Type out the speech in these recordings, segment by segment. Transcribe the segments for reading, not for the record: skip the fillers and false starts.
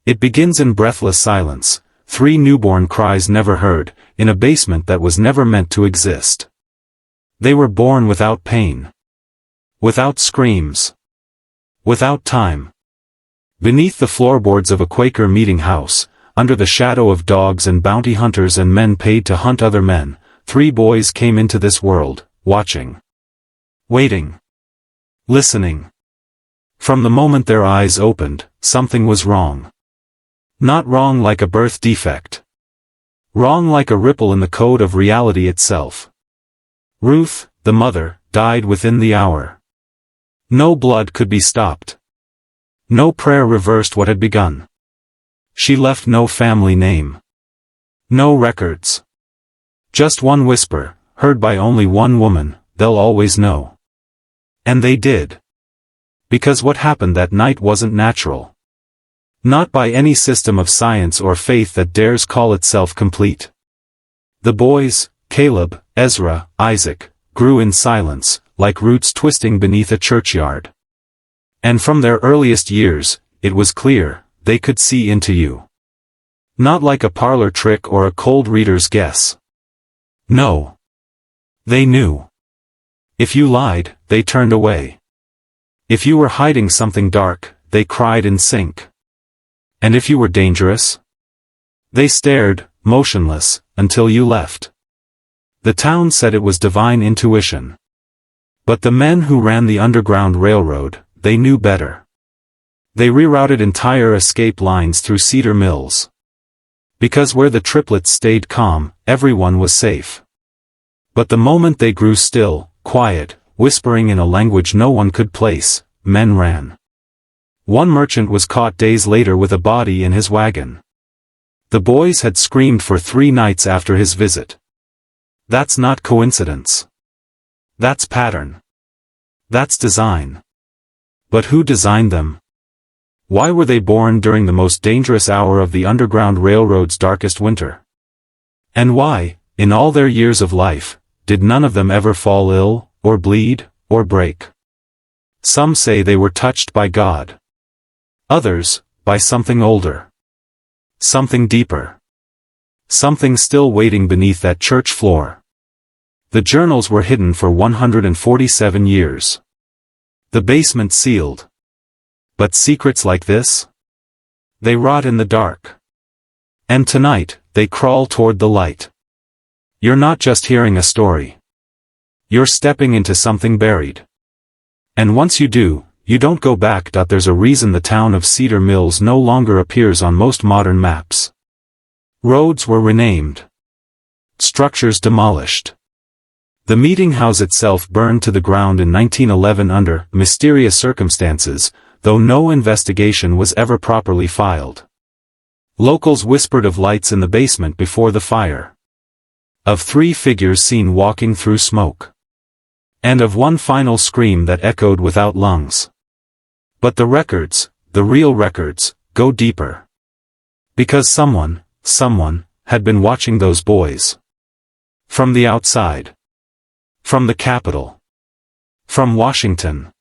It begins in breathless silence, 3 newborn cries never heard, in a basement that was never meant to exist. They were born without pain. Without screams. Without time. Beneath the floorboards of a Quaker meeting house, under the shadow of dogs and bounty hunters and men paid to hunt other men, 3 boys came into this world, watching. Waiting. Listening. From the moment their eyes opened, something was wrong. Not wrong like a birth defect. Wrong like a ripple in the code of reality itself. Ruth, the mother, died within the hour. No blood could be stopped. No prayer reversed what had begun. She left no family name. No records. Just one whisper, heard by only one woman, they'll always know. And they did. Because what happened that night wasn't natural. Not by any system of science or faith that dares call itself complete. The boys, Caleb, Ezra, Isaac, grew in silence, like roots twisting beneath a churchyard. And from their earliest years, it was clear, they could see into you. Not like a parlor trick or a cold reader's guess. No. They knew. If you lied, they turned away. If you were hiding something dark, they cried in sync. And if you were dangerous? They stared, motionless, until you left. The town said it was divine intuition. But the men who ran the Underground Railroad, they knew better. They rerouted entire escape lines through Cedar Mills. Because where the Triplets stayed calm, everyone was safe. But the moment they grew still, quiet, whispering in a language no one could place, men ran. One merchant was caught days later with a body in his wagon. The boys had screamed for 3 nights after his visit. That's not coincidence. That's pattern. That's design. But who designed them? Why were they born during the most dangerous hour of the Underground Railroad's darkest winter? And why, in all their years of life, did none of them ever fall ill, or bleed, or break? Some say they were touched by God. Others, by something older. Something deeper. Something still waiting beneath that church floor. The journals were hidden for 147 years. The basement sealed. But secrets like this? They rot in the dark. And tonight, they crawl toward the light. You're not just hearing a story. You're stepping into something buried. And once you do, you don't go back. There's a reason the town of Cedar Mills no longer appears on most modern maps. Roads were renamed. Structures demolished. The meeting house itself burned to the ground in 1911 under mysterious circumstances, though no investigation was ever properly filed. Locals whispered of lights in the basement before the fire. Of 3 figures seen walking through smoke. And of one final scream that echoed without lungs. But the records, the real records, go deeper. Because someone, had been watching those boys. From the outside. From the Capitol. From Washington.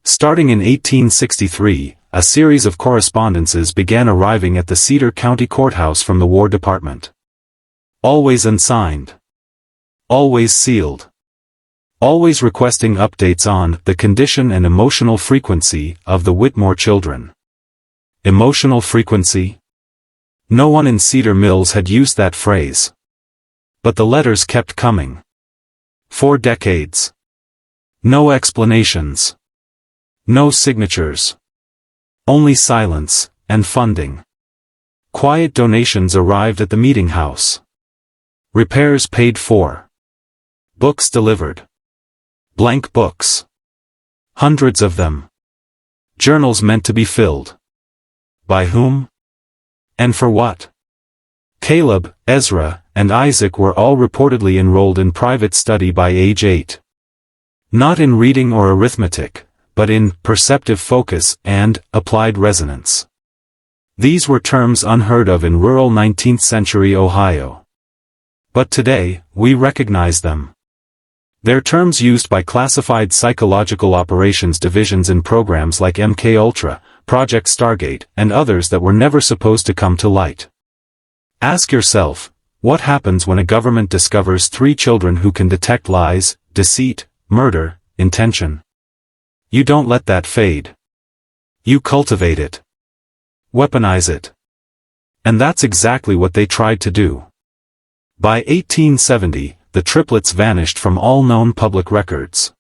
Starting in 1863, a series of correspondences began arriving at the Cedar County Courthouse from the War Department. Always unsigned. Always sealed. Always requesting updates on the condition and emotional frequency of the Whitmore children. Emotional frequency? No one in Cedar Mills had used that phrase. But the letters kept coming. 4 decades. No explanations. No signatures. Only silence, and funding. Quiet donations arrived at the meeting house. Repairs paid for. Books delivered. Blank books. Hundreds of them. Journals meant to be filled. By whom? And for what? Caleb, Ezra, and Isaac were all reportedly enrolled in private study by age 8. Not in reading or arithmetic, but in perceptive focus and applied resonance. These were terms unheard of in rural 19th century Ohio. But today, we recognize them. They're terms used by classified psychological operations divisions in programs like MKUltra, Project Stargate, and others that were never supposed to come to light. Ask yourself, what happens when a government discovers 3 children who can detect lies, deceit, murder, intention? You don't let that fade. You cultivate it. Weaponize it. And that's exactly what they tried to do. By 1870, the triplets vanished from all known public records.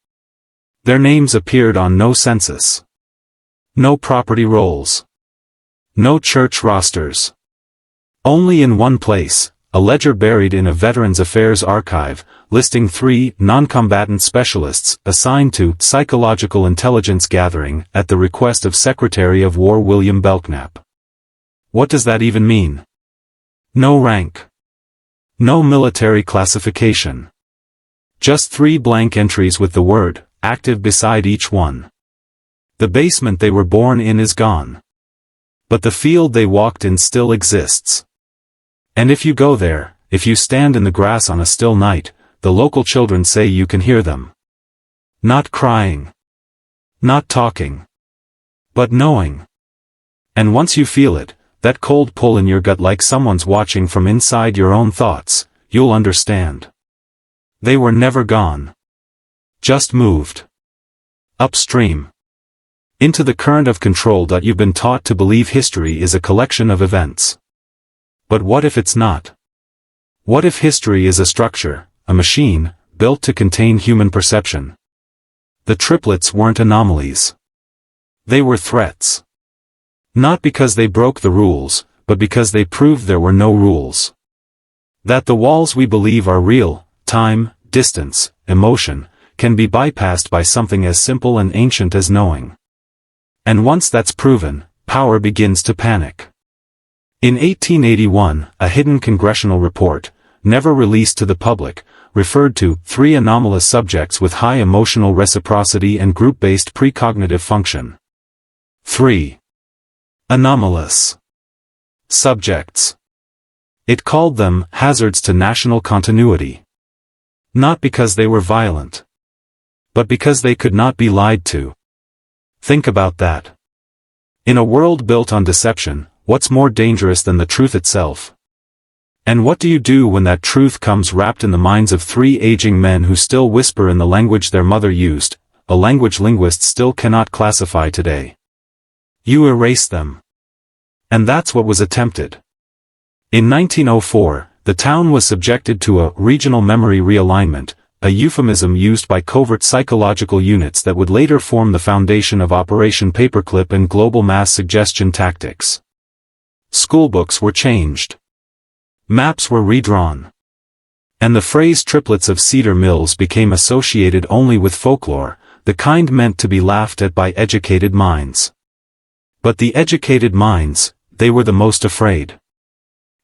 Their names appeared on no census. No property rolls. No church rosters. Only in one place, a ledger buried in a Veterans Affairs archive, listing 3 non-combatant specialists assigned to psychological intelligence gathering at the request of Secretary of War William Belknap. What does that even mean? No rank. No military classification. Just 3 blank entries with the word active beside each one. The basement they were born in is gone. But the field they walked in still exists. And if you go there, if you stand in the grass on a still night, the local children say you can hear them. Not crying. Not talking. But knowing. And once you feel it, that cold pull in your gut like someone's watching from inside your own thoughts, you'll understand. They were never gone. Just moved. Upstream. Into the current of control. You've been taught to believe history is a collection of events. But what if it's not? What if history is a structure, a machine, built to contain human perception? The triplets weren't anomalies. They were threats. Not because they broke the rules, but because they proved there were no rules. That the walls we believe are real, time, distance, emotion, can be bypassed by something as simple and ancient as knowing. And once that's proven, power begins to panic. In 1881, a hidden congressional report, never released to the public, referred to 3 anomalous subjects with high emotional reciprocity and group-based precognitive function. 3. Anomalous subjects. It called them hazards to national continuity. Not because they were violent, but because they could not be lied to. Think about that. In a world built on deception, what's more dangerous than the truth itself? And what do you do when that truth comes wrapped in the minds of 3 aging men who still whisper in the language their mother used, a language linguists still cannot classify today? You erase them. And that's what was attempted. In 1904, the town was subjected to a regional memory realignment, a euphemism used by covert psychological units that would later form the foundation of Operation Paperclip and global mass suggestion tactics. Schoolbooks were changed. Maps were redrawn. And the phrase triplets of Cedar Mills became associated only with folklore, the kind meant to be laughed at by educated minds. But the educated minds, they were the most afraid.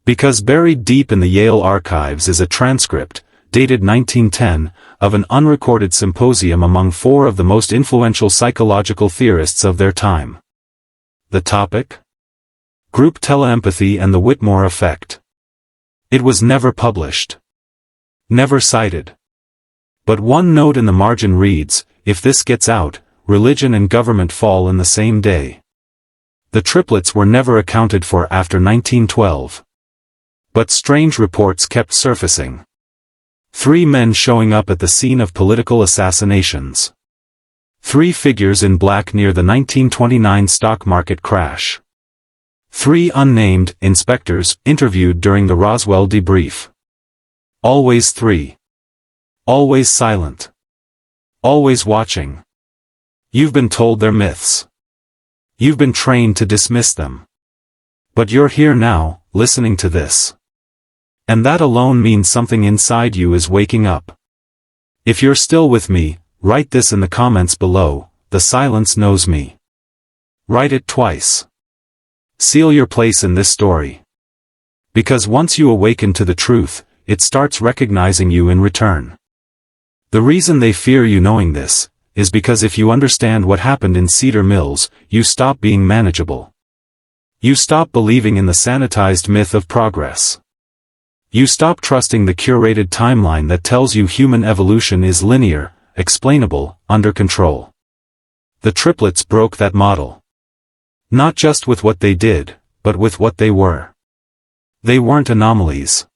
Because buried deep in the Yale archives is a transcript, dated 1910, of an unrecorded symposium among 4 of the most influential psychological theorists of their time. The topic? Group teleempathy and the Whitmore effect. It was never published. Never cited. But one note in the margin reads, if this gets out, religion and government fall in the same day. The triplets were never accounted for after 1912. But strange reports kept surfacing. 3 men showing up at the scene of political assassinations. 3 figures in black near the 1929 stock market crash. 3 unnamed inspectors interviewed during the Roswell debrief. Always 3. Always silent. Always watching. You've been told they're myths. You've been trained to dismiss them. But you're here now, listening to this. And that alone means something inside you is waking up. If you're still with me, write this in the comments below, the silence knows me. Write it twice. Seal your place in this story. Because once you awaken to the truth, it starts recognizing you in return. The reason they fear you knowing this, is because if you understand what happened in Cedar Mills, you stop being manageable. You stop believing in the sanitized myth of progress. You stop trusting the curated timeline that tells you human evolution is linear, explainable, under control. The triplets broke that model. Not just with what they did, but with what they were. They weren't anomalies.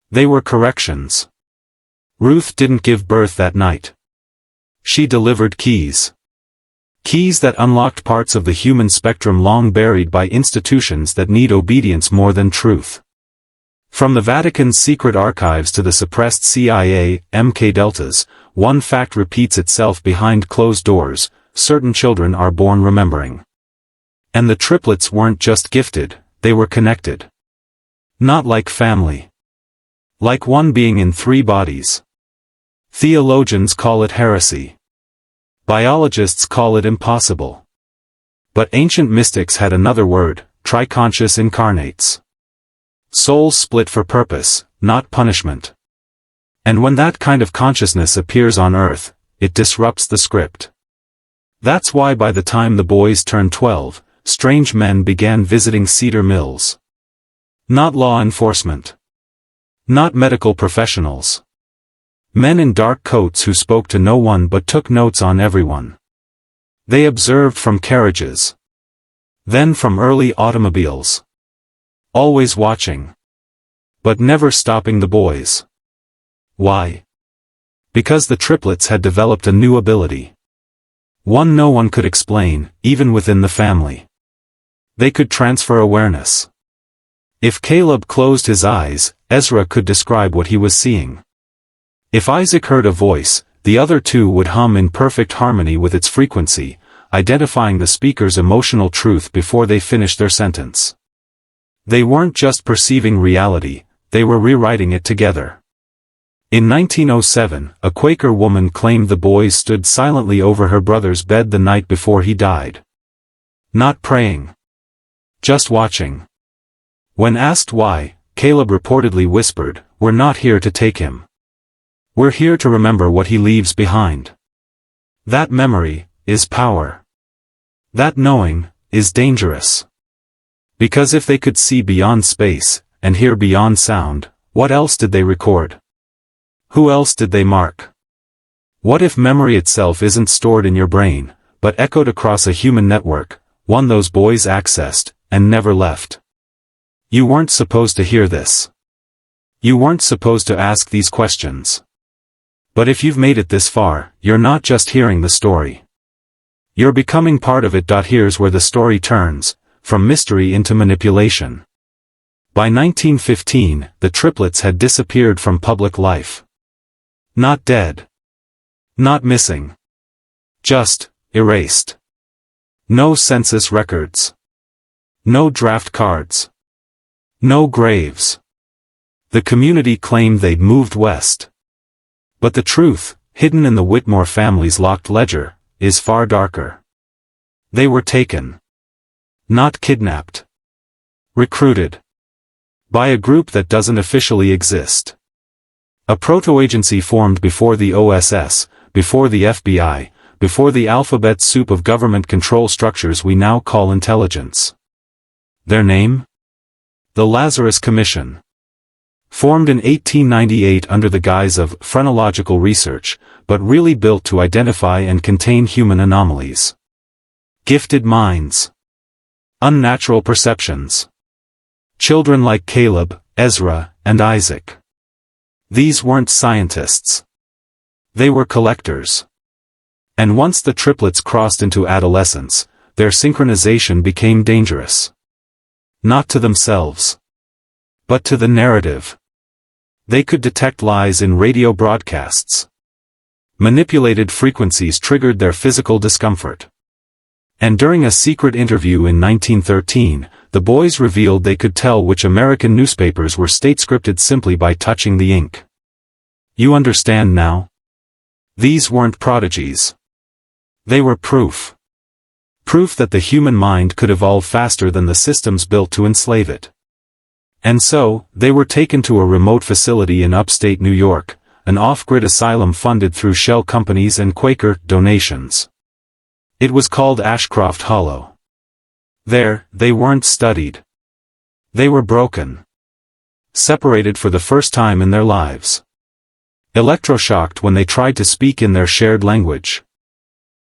They were corrections. Ruth didn't give birth that night. She delivered keys. Keys that unlocked parts of the human spectrum long buried by institutions that need obedience more than truth. From the Vatican's secret archives to the suppressed CIA, MK Deltas, one fact repeats itself behind closed doors: certain children are born remembering. And the triplets weren't just gifted, they were connected. Not like family. Like one being in three bodies. Theologians call it heresy. Biologists call it impossible. But ancient mystics had another word: triconscious incarnates. Souls split for purpose, not punishment. And when that kind of consciousness appears on Earth, it disrupts the script. That's why by the time the boys turned 12, strange men began visiting Cedar Mills. Not law enforcement. Not medical professionals. Men in dark coats who spoke to no one but took notes on everyone. They observed from carriages. Then from early automobiles. Always watching. But never stopping the boys. Why? Because the triplets had developed a new ability. One no one could explain, even within the family. They could transfer awareness. If Caleb closed his eyes, Ezra could describe what he was seeing. If Isaac heard a voice, the other two would hum in perfect harmony with its frequency, identifying the speaker's emotional truth before they finished their sentence. They weren't just perceiving reality, they were rewriting it together. In 1907, a Quaker woman claimed the boys stood silently over her brother's bed the night before he died. Not praying. Just watching. When asked why, Caleb reportedly whispered, "We're not here to take him. We're here to remember what he leaves behind." That memory is power. That knowing is dangerous. Because if they could see beyond space, and hear beyond sound, what else did they record? Who else did they mark? What if memory itself isn't stored in your brain, but echoed across a human network, one those boys accessed, and never left? You weren't supposed to hear this. You weren't supposed to ask these questions. But if you've made it this far, you're not just hearing the story. You're becoming part of it. Here's where the story turns, from mystery into manipulation. By 1915, the triplets had disappeared from public life. Not dead. Not missing. Just erased. No census records. No draft cards. No graves. The community claimed they'd moved west. But the truth, hidden in the Whitmore family's locked ledger, is far darker. They were taken. Not kidnapped. Recruited. By a group that doesn't officially exist. A proto-agency formed before the OSS, before the FBI, before the alphabet soup of government control structures we now call intelligence. Their name? The Lazarus Commission. Formed in 1898 under the guise of phrenological research, but really built to identify and contain human anomalies. Gifted minds. Unnatural perceptions. Children like Caleb, Ezra, and Isaac. These weren't scientists. They were collectors. And once the triplets crossed into adolescence, their synchronization became dangerous. Not to themselves. But to the narrative. They could detect lies in radio broadcasts. Manipulated frequencies triggered their physical discomfort. And during a secret interview in 1913, the boys revealed they could tell which American newspapers were state-scripted simply by touching the ink. You understand now? These weren't prodigies. They were proof. Proof that the human mind could evolve faster than the systems built to enslave it. And so, they were taken to a remote facility in upstate New York, an off-grid asylum funded through shell companies and Quaker donations. It was called Ashcroft Hollow. There, they weren't studied. They were broken. Separated for the first time in their lives. Electroshocked when they tried to speak in their shared language.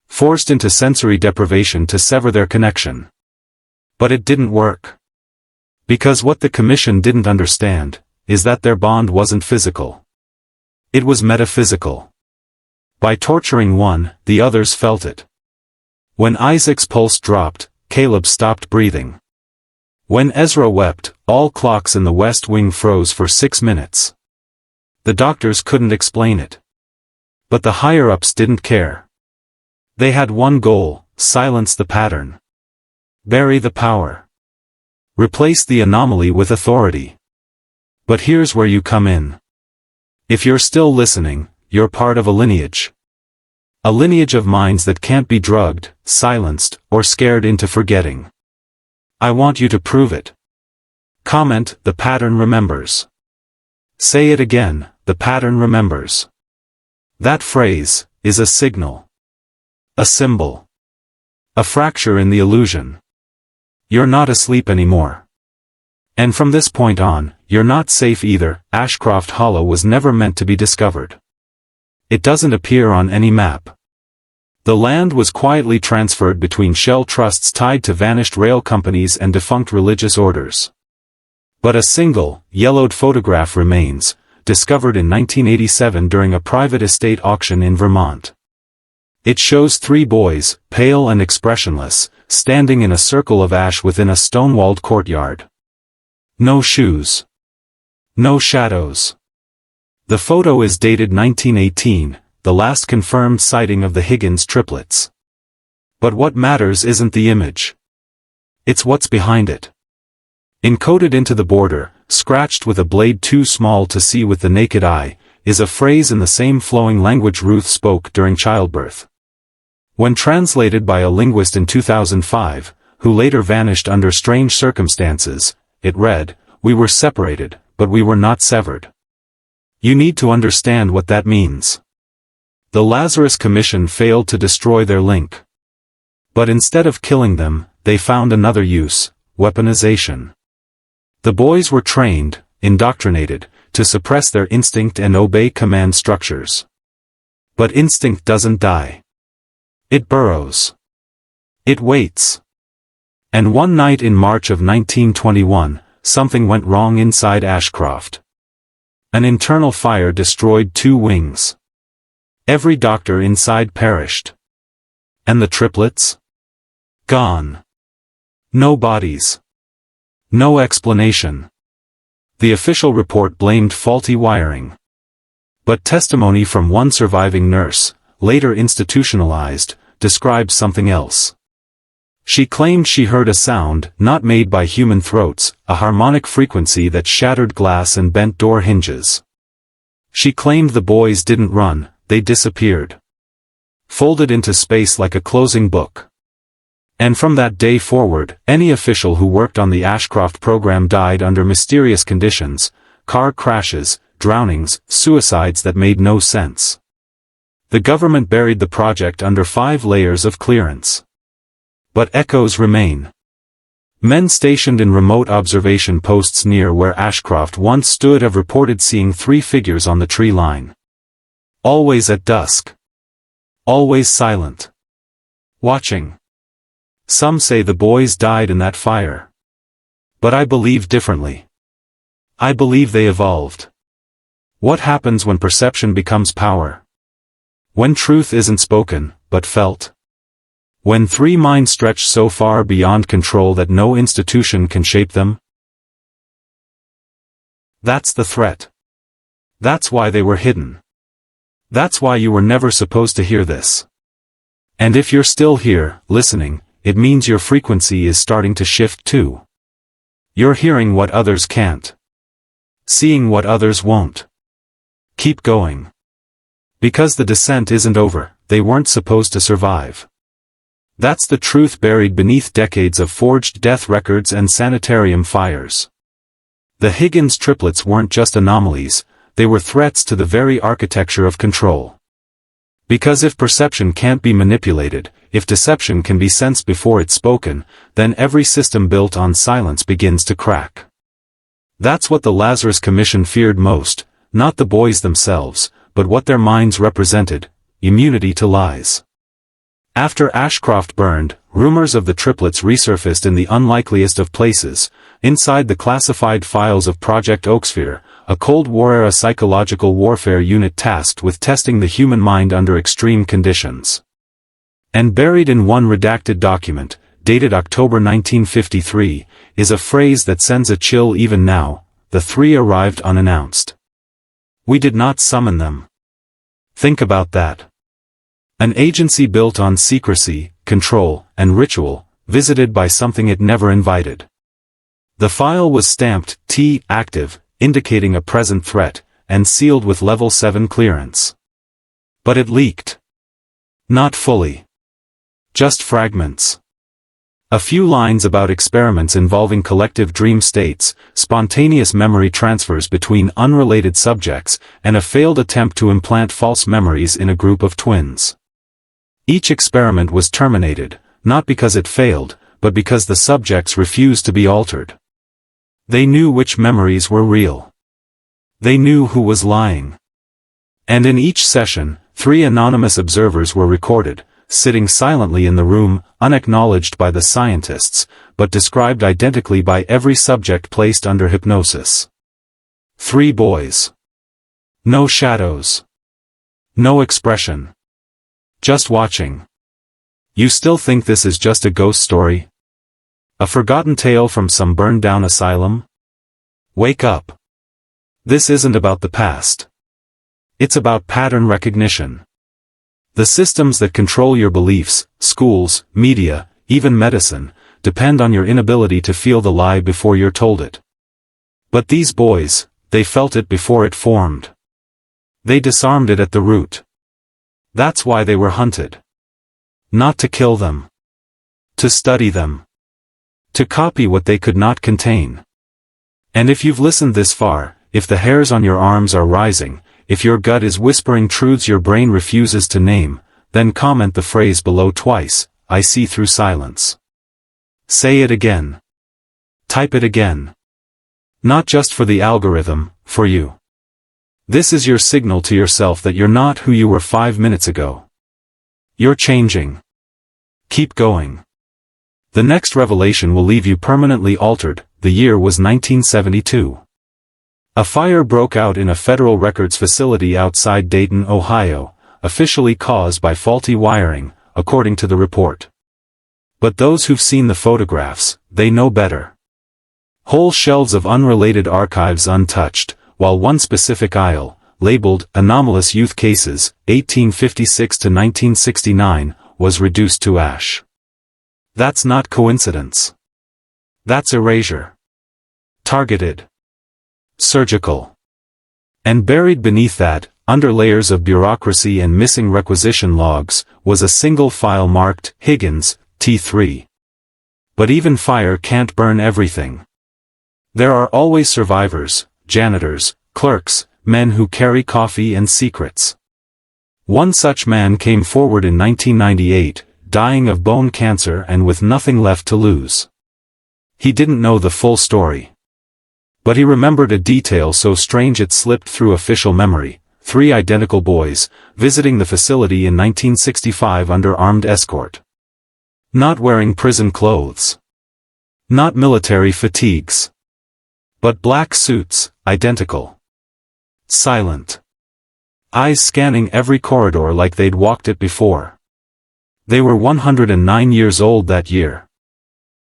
Forced into sensory deprivation to sever their connection. But it didn't work. Because what the commission didn't understand is that their bond wasn't physical. It was metaphysical. By torturing one, the others felt it. When Isaac's pulse dropped, Caleb stopped breathing. When Ezra wept, all clocks in the West Wing froze for 6 minutes. The doctors couldn't explain it. But the higher-ups didn't care. They had one goal: silence the pattern. Bury the power. Replace the anomaly with authority. But here's where you come in. If you're still listening, you're part of a lineage. A lineage of minds that can't be drugged, silenced, or scared into forgetting. I want you to prove it. Comment, the pattern remembers. Say it again, the pattern remembers. That phrase is a signal. A symbol. A fracture in the illusion. You're not asleep anymore. And from this point on, you're not safe either. Ashcroft Hollow was never meant to be discovered. It doesn't appear on any map. The land was quietly transferred between shell trusts tied to vanished rail companies and defunct religious orders. But a single, yellowed photograph remains, discovered in 1987 during a private estate auction in Vermont. It shows 3 boys, pale and expressionless, standing in a circle of ash within a stone-walled courtyard. No shoes. No shadows. The photo is dated 1918, the last confirmed sighting of the Higgins triplets. But what matters isn't the image. It's what's behind it. Encoded into the border, scratched with a blade too small to see with the naked eye, is a phrase in the same flowing language Ruth spoke during childbirth. When translated by a linguist in 2005, who later vanished under strange circumstances, it read, "We were separated, but we were not severed." You need to understand what that means. The Lazarus Commission failed to destroy their link. But instead of killing them, they found another use: weaponization. The boys were trained, indoctrinated, to suppress their instinct and obey command structures. But instinct doesn't die. It burrows. It waits. And one night in March of 1921, something went wrong inside Ashcroft. An internal fire destroyed 2 wings. Every doctor inside perished. And the triplets? Gone. No bodies. No explanation. The official report blamed faulty wiring. But testimony from one surviving nurse, later institutionalized, described something else. She claimed she heard a sound not made by human throats, a harmonic frequency that shattered glass and bent door hinges. She claimed the boys didn't run, they disappeared. Folded into space like a closing book. And from that day forward, any official who worked on the Ashcroft program died under mysterious conditions: car crashes, drownings, suicides that made no sense. The government buried the project under 5 layers of clearance. But echoes remain. Men stationed in remote observation posts near where Ashcroft once stood have reported seeing 3 figures on the tree line. Always at dusk. Always silent. Watching. Some say the boys died in that fire. But I believe differently. I believe they evolved. What happens when perception becomes power? When truth isn't spoken, but felt? When 3 minds stretch so far beyond control that no institution can shape them? That's the threat. That's why they were hidden. That's why you were never supposed to hear this. And if you're still here, listening, it means your frequency is starting to shift too. You're hearing what others can't. Seeing what others won't. Keep going. Because the descent isn't over, they weren't supposed to survive. That's the truth buried beneath decades of forged death records and sanitarium fires. The Higgins triplets weren't just anomalies, they were threats to the very architecture of control. Because if perception can't be manipulated, if deception can be sensed before it's spoken, then every system built on silence begins to crack. That's what the Lazarus Commission feared most, not the boys themselves, but what their minds represented: immunity to lies. After Ashcroft burned, rumors of the triplets resurfaced in the unlikeliest of places, inside the classified files of Project Oaksphere, a Cold War-era psychological warfare unit tasked with testing the human mind under extreme conditions. And buried in one redacted document, dated October 1953, is a phrase that sends a chill even now: the three arrived unannounced. We did not summon them. Think about that. An agency built on secrecy, control, and ritual, visited by something it never invited. The file was stamped T active, indicating a present threat, and sealed with level 7 clearance. But it leaked. Not fully. Just fragments. A few lines about experiments involving collective dream states, spontaneous memory transfers between unrelated subjects, and a failed attempt to implant false memories in a group of twins. Each experiment was terminated, not because it failed, but because the subjects refused to be altered. They knew which memories were real. They knew who was lying. And in each session, 3 anonymous observers were recorded, sitting silently in the room, unacknowledged by the scientists, but described identically by every subject placed under hypnosis. 3 boys. No shadows. No expression. Just watching. You still think this is just a ghost story? A forgotten tale from some burned-down asylum? Wake up. This isn't about the past. It's about pattern recognition. The systems that control your beliefs, schools, media, even medicine, depend on your inability to feel the lie before you're told it. But these boys, they felt it before it formed. They disarmed it at the root. That's why they were hunted. Not to kill them. To study them. To copy what they could not contain. And if you've listened this far, if the hairs on your arms are rising, if your gut is whispering truths your brain refuses to name, then comment the phrase below twice: I see through silence. Say it again. Type it again. Not just for the algorithm, for you. This is your signal to yourself that you're not who you were 5 minutes ago. You're changing. Keep going. The next revelation will leave you permanently altered. The year was 1972. A fire broke out in a federal records facility outside Dayton, Ohio, officially caused by faulty wiring, according to the report. But those who've seen the photographs, they know better. Whole shelves of unrelated archives untouched, while one specific aisle, labeled Anomalous Youth Cases, 1856 to 1969, was reduced to ash. That's not coincidence. That's erasure. Targeted. Surgical. And buried beneath that, under layers of bureaucracy and missing requisition logs, was a single file marked Higgins, T3. But even fire can't burn everything. There are always survivors, janitors, clerks, men who carry coffee and secrets. One such man came forward in 1998, dying of bone cancer and with nothing left to lose. He didn't know the full story. But he remembered a detail so strange it slipped through official memory: 3 identical boys, visiting the facility in 1965 under armed escort. Not wearing prison clothes. Not military fatigues. But black suits, identical. Silent. Eyes scanning every corridor like they'd walked it before. They were 109 years old that year.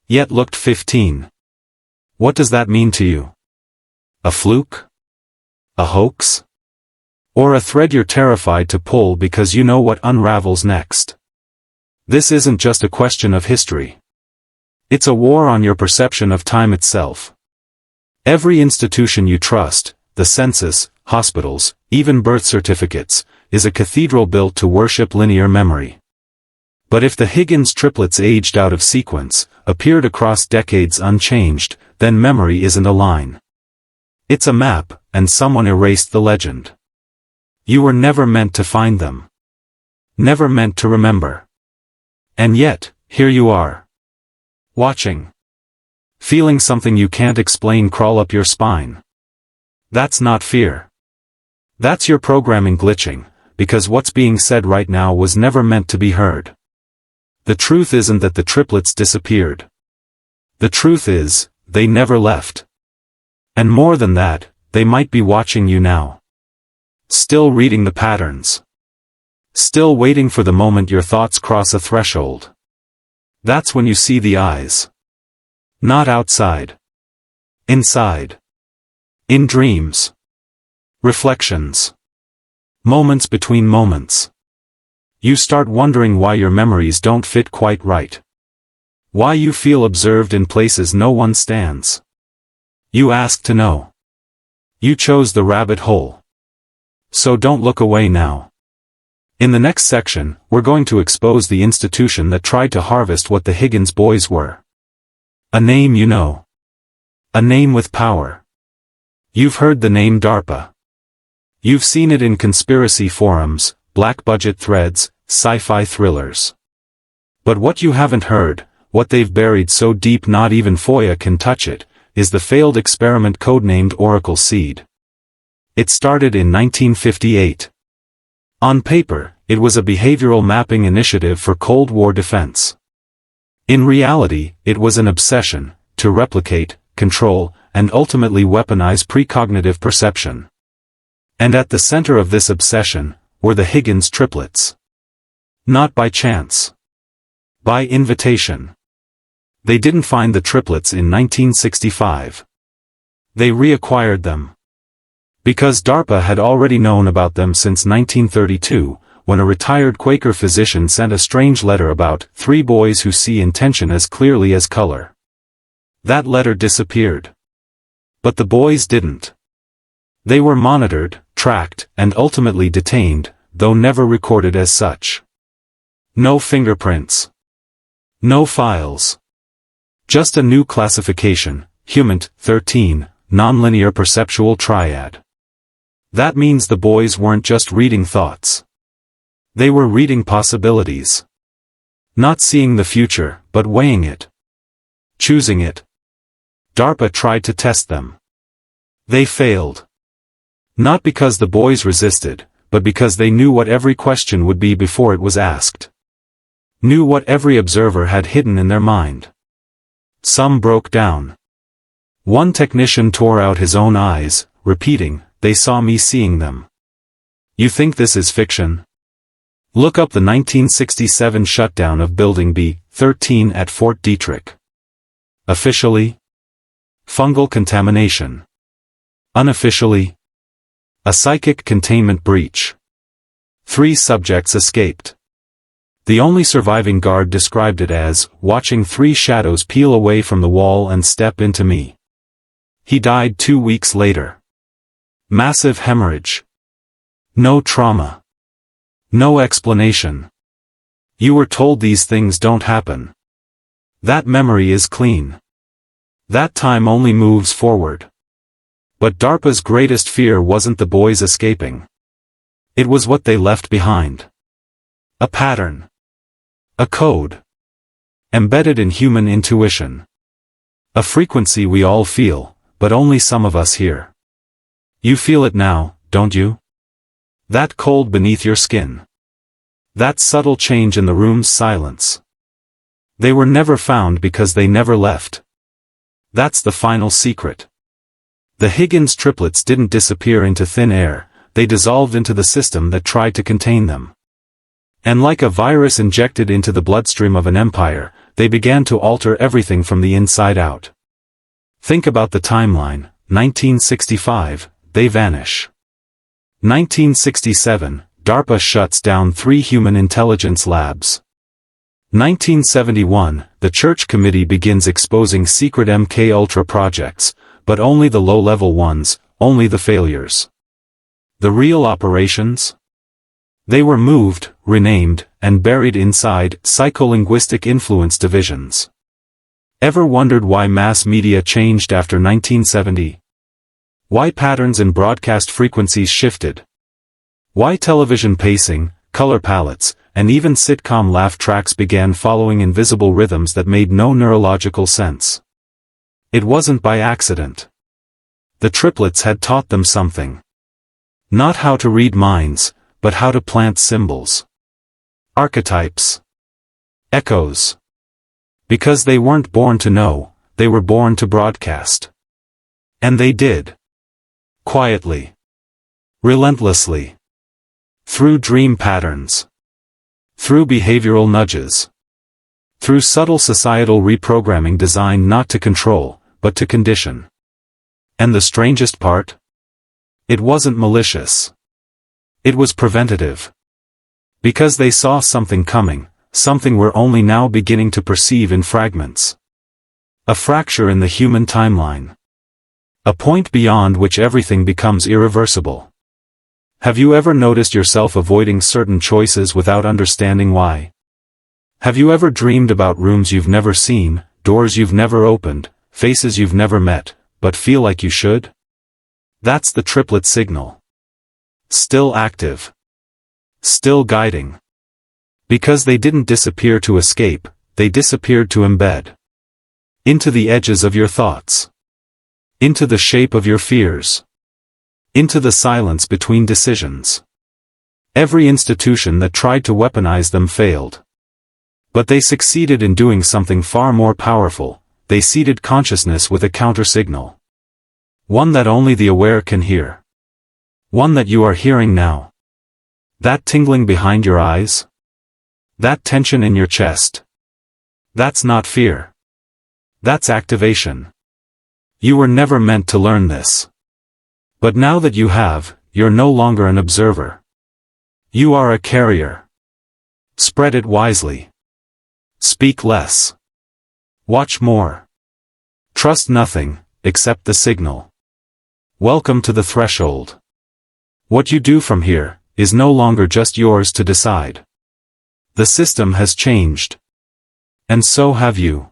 Yet looked 15. What does that mean to you? A fluke? A hoax? Or a thread you're terrified to pull because you know what unravels next? This isn't just a question of history. It's a war on your perception of time itself. Every institution you trust, the census, hospitals, even birth certificates, is a cathedral built to worship linear memory. But if the Higgins triplets aged out of sequence, appeared across decades unchanged, then memory isn't a line. It's a map, and someone erased the legend. You were never meant to find them. Never meant to remember. And yet, here you are. Watching. Feeling something you can't explain crawl up your spine. That's not fear. That's your programming glitching, because what's being said right now was never meant to be heard. The truth isn't that the triplets disappeared. The truth is, they never left. And more than that, they might be watching you now. Still reading the patterns. Still waiting for the moment your thoughts cross a threshold. That's when you see the eyes. Not outside. Inside. In dreams. Reflections. Moments between moments. You start wondering why your memories don't fit quite right. Why you feel observed in places no one stands. You ask to know. You chose the rabbit hole. So don't look away now. In the next section, we're going to expose the institution that tried to harvest what the Higgins boys were. A name you know. A name with power. You've heard the name DARPA. You've seen it in conspiracy forums, black-budget threads, sci-fi thrillers. But what you haven't heard, what they've buried so deep not even FOIA can touch it, is the failed experiment codenamed Oracle Seed. It started in 1958. On paper, it was a behavioral mapping initiative for Cold War defense. In reality, it was an obsession to replicate, control, and ultimately weaponize precognitive perception. And at the center of this obsession were the Higgins triplets. Not by chance. By invitation. They didn't find the triplets in 1965. They reacquired them. Because DARPA had already known about them since 1932, when a retired Quaker physician sent a strange letter about 3 boys who see intention as clearly as color. That letter disappeared. But the boys didn't. They were monitored, tracked, and ultimately detained, though never recorded as such. No fingerprints. No files. Just a new classification, HUMANT 13, nonlinear perceptual triad. That means the boys weren't just reading thoughts. They were reading possibilities. Not seeing the future, but weighing it. Choosing it. DARPA tried to test them. They failed. Not because the boys resisted, but because they knew what every question would be before it was asked. Knew what every observer had hidden in their mind. Some broke down. One technician tore out his own eyes, repeating, "They saw me seeing them." You think this is fiction? Look up the 1967 shutdown of Building B-13 at Fort Detrick. Officially? Fungal contamination. Unofficially? A psychic containment breach. 3 subjects escaped. The only surviving guard described it as, watching 3 shadows peel away from the wall and step into me. He died 2 weeks later. Massive hemorrhage. No trauma. No explanation. You were told these things don't happen. That memory is clean. That time only moves forward. But DARPA's greatest fear wasn't the boys escaping. It was what they left behind. A pattern. A code. Embedded in human intuition. A frequency we all feel, but only some of us hear. You feel it now, don't you? That cold beneath your skin. That subtle change in the room's silence. They were never found because they never left. That's the final secret. The Higgins triplets didn't disappear into thin air, they dissolved into the system that tried to contain them. And like a virus injected into the bloodstream of an empire, they began to alter everything from the inside out. Think about the timeline. 1965, they vanish. 1967, DARPA shuts down 3 human intelligence labs. 1971, the Church Committee begins exposing secret MK-Ultra projects, but only the low-level ones, only the failures. The real operations? They were moved, renamed, and buried inside psycholinguistic influence divisions. Ever wondered why mass media changed after 1970? Why patterns in broadcast frequencies shifted? Why television pacing, color palettes, and even sitcom laugh tracks began following invisible rhythms that made no neurological sense? It wasn't by accident. The triplets had taught them something. Not how to read minds, but how to plant symbols. Archetypes. Echoes. Because they weren't born to know, they were born to broadcast. And they did. Quietly. Relentlessly. Through dream patterns. Through behavioral nudges. Through subtle societal reprogramming designed not to control, but to condition. And the strangest part? It wasn't malicious. It was preventative. Because they saw something coming, something we're only now beginning to perceive in fragments. A fracture in the human timeline. A point beyond which everything becomes irreversible. Have you ever noticed yourself avoiding certain choices without understanding why? Have you ever dreamed about rooms you've never seen, doors you've never opened, faces you've never met, but feel like you should? That's the triplet signal. Still active. Still guiding. Because they didn't disappear to escape, they disappeared to embed. Into the edges of your thoughts. Into the shape of your fears. Into the silence between decisions. Every institution that tried to weaponize them failed. But they succeeded in doing something far more powerful. They seeded consciousness with a counter-signal. One that only the aware can hear. One that you are hearing now. That tingling behind your eyes? That tension in your chest? That's not fear. That's activation. You were never meant to learn this. But now that you have, you're no longer an observer. You are a carrier. Spread it wisely. Speak less. Watch more. Trust nothing, except the signal. Welcome to the threshold. What you do from here is no longer just yours to decide. The system has changed. And so have you.